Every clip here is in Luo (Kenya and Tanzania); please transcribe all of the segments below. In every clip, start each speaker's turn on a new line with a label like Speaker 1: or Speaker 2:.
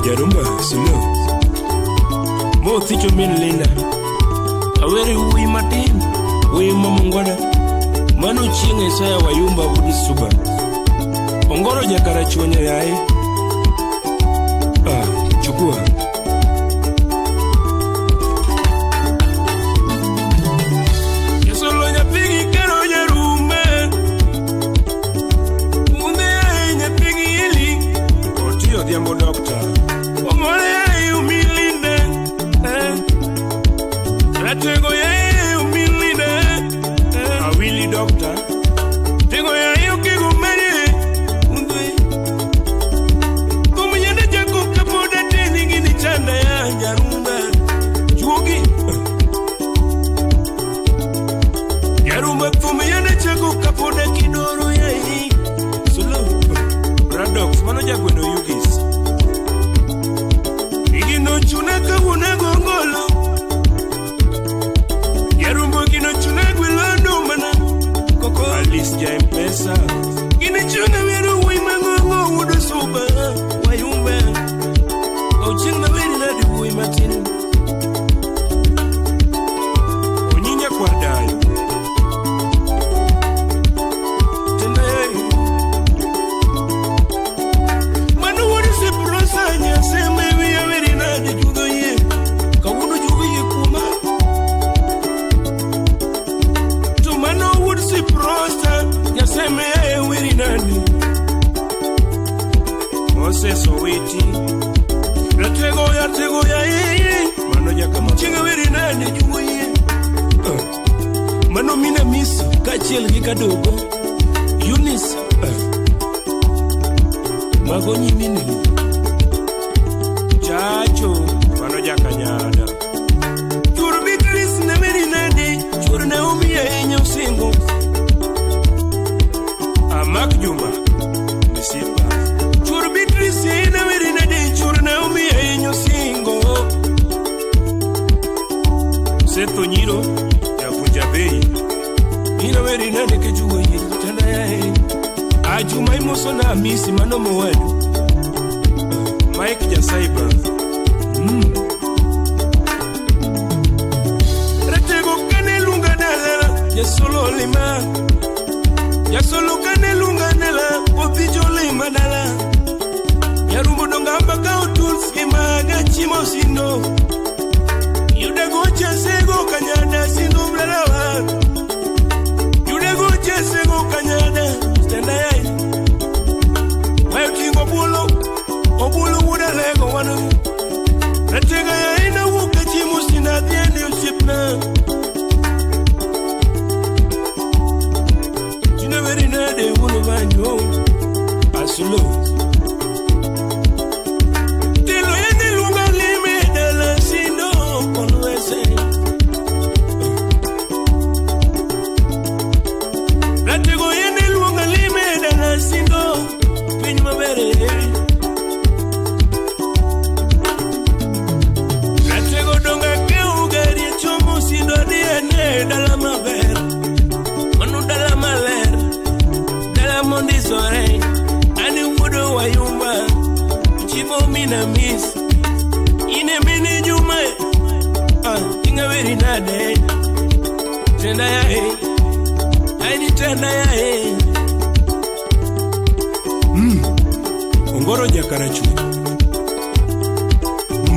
Speaker 1: Jarumba, Sulu. Mo Ticho Min Linda. Aweri Ui Martin, Ui Mamangwada. Manu Chinga Isaya Wayumba Udi Suba. Ongoro Jakara Chuanya Yai. Chukua. Yesolo Nyapigi Kero Yarume. Munde Nyapigi Ili. Otio Diambo Doctor. Omole Umilinde. Ratego ya Umilinde. Awili Doctor. Tego ya Yukigu Mene. Munde. Kumuyende Jacob Kapoda Teni Gini Chanda ya Yarumba. Jugi. Yarumba kumuyende Jacob Kapoda Kidoro ya hii. Sulu. Radox. Manoja kweno Yugis. Igino chunaka unagongolo. Yarumbo gino chunagwe lando mana. Koko Alice ja Mpesa. Gino chuna weru uimangongo udo soba. Wayumba. Auchinga weri nadi uimatini. Onyinya kwa dayo. Tenda yei. Manu wadi se prosa nya sema ya weri nadi jugo ye. Kawuno jugo ye kuma. Tumano would see prosa, Yaseme, wiri nani. Mose so witi. Ratego ya, Mano Yakama. Chinga wiri nani, juwe. Mano mina miss, Kachel Hikadogo. Eunice. Magoni mini. Chacho, Mano Yakanyada. Churubitris nemeri nani. Naomi enyo singo Amak Juma Misipa Chur Beatrice na merina de chur Naomi enyo singo Seto Niro ya Punjabei Ina merina de kejuwa ye Tanda ya he Ajuma imoso na misi manomo wadu Mike Jasaiba Yasolo lima Yasolo kanelunga nela Opijo lima dala Yarumbo donga mbaka utuls Kimaga chimo sino Yude gocha sego kanyada Sino mlalawa Yude gocha sego kanyada Stenda yai Wayo tingo bulo Obulo wuda lego wanu Ratega ya ina wuka chimo sina Tiende usipna De uno baño Asulo Te lo en el lugar lime de la sino Con ese La tego en el lugar lime de la sino Peñma vere La tego donga que ugari chomo sino diene Dala maver Manu dala maler Mondi sore, ani wudo wayumba Chibo mina miss Ine mini jume Inga veri nade Tenda ya he Aini tenda ya he Ongoro Jakarachu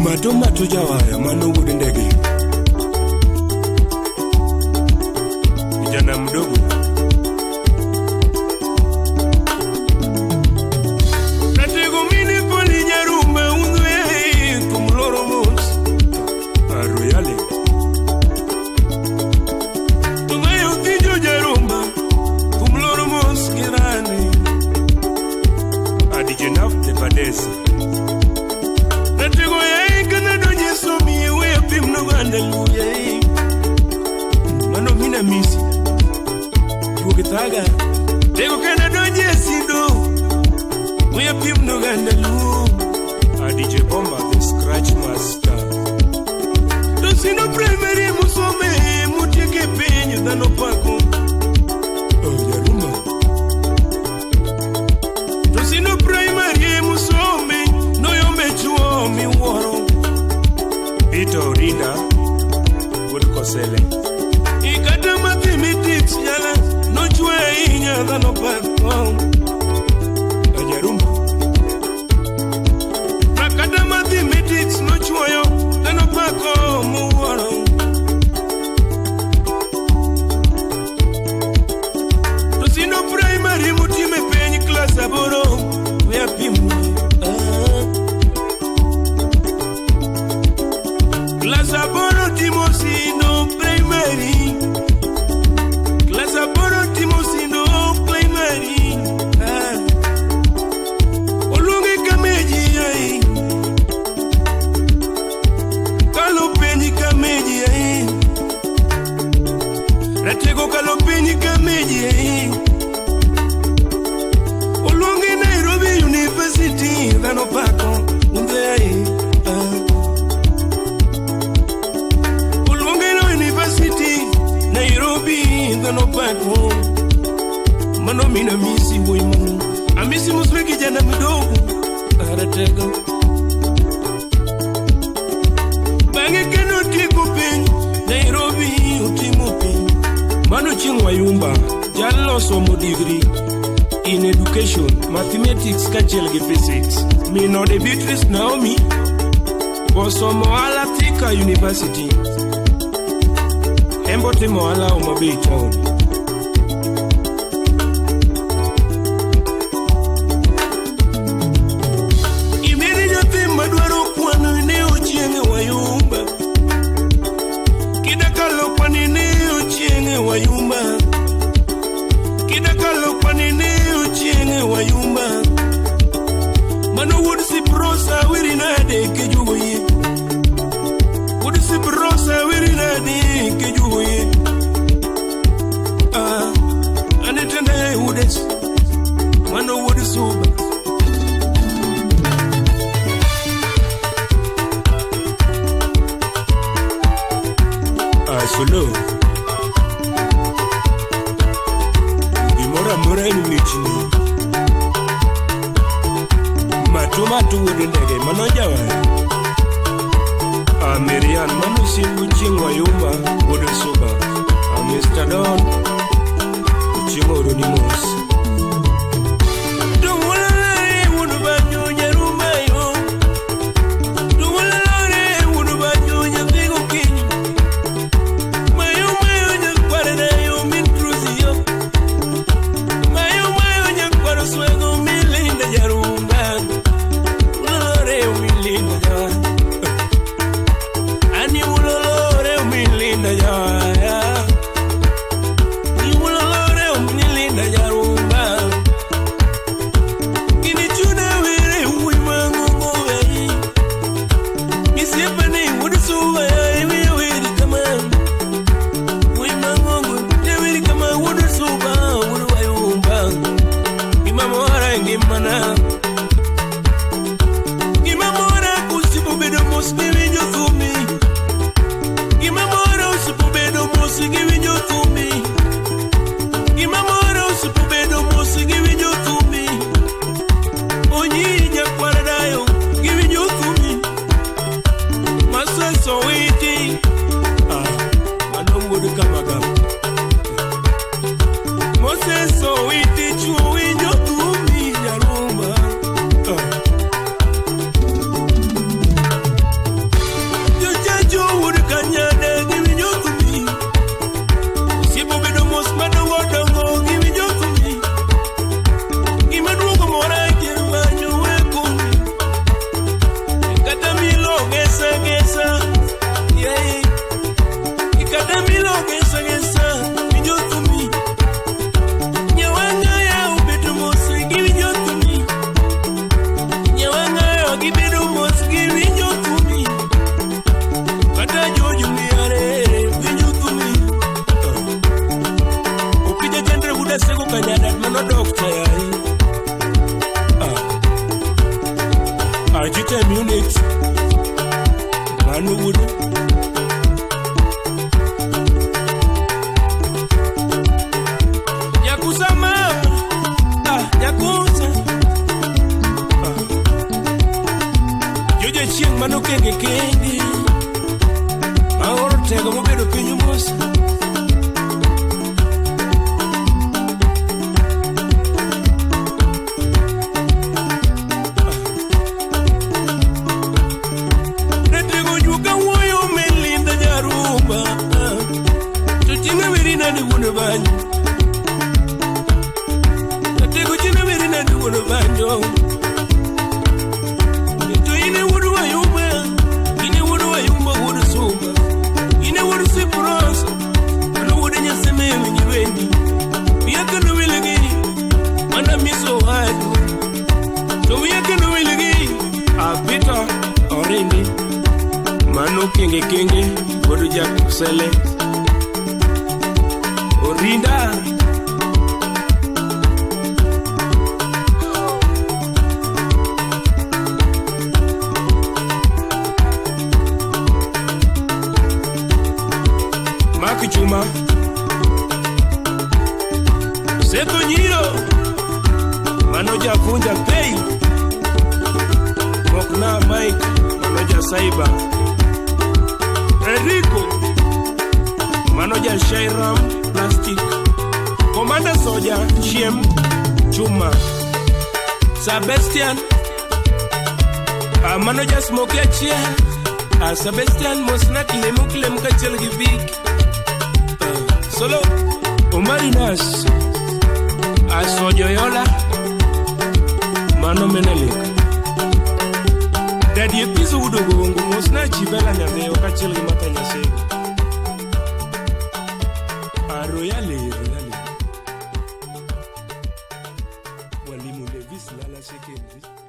Speaker 1: Mato jawaya Mano wudu ndege Vijana mdogo Mano mina misi Yukitaga Tego kena doje sido Uya pimno gandalu DJ Bomba the Scratch Master Dosino primary musome Mutike penyo dano pako Yaruma Dosino primary musome No yome chuo dhano pako Ajarumba Nakata mathematics no chuoyo dhano pako muwaro Tosino primary mutime penny class aboro Wea pimu Class aboro timosino primary Class aboro timosino primary Olungi kameji ai Kalo penyi kameji ai Ratego kalo penyi kameji ai Olungi Nairobi University Dhano pako unde ai Nairobi, dhano pako Mano mina misi boy mano Amisi muswe kijana midogo Aratega Bange keno tiko penyi Nairobi utimo penyi Mano chingwa yumba Jalo somo degree In education, mathematics kachelge physics Mino de Beatrice Naomi Bosomo ala Thika University Embo timo ala Umabei town Imeni nyote madwaro kwano ineo chienge wayumba Kidakalo kwano ineo chienge wayumba Kidakalo kwano ineo chienge wayumba Mano would si prosa wiri nade kejuwe Would si prosa wiri nade kejuwe Anetende udes Mano would soba Solo Imora mora inichini Matu udendege manojawa Miriam manu simbu chingwa yumba Ude soba Mr. Don Uchingo Ronimos kenge Bodu jak sele Orinda Maki Chuma Seko Nyiro Manoja Vunja Pei Mokna Mike Manoja Saiba Enrico Manoja Shairam Plastic Commander Soja Chiem Chuma Sebastian Manoja Smoke Chia Sebastian Mosna Kilem Kachel Gibik Solo Omarinas Asojoyola Mano Menelik Daddy Episo Udogo Mosna Chibela Name Okachel Matanya Sego Royale Walimu Levis Lala Sekendi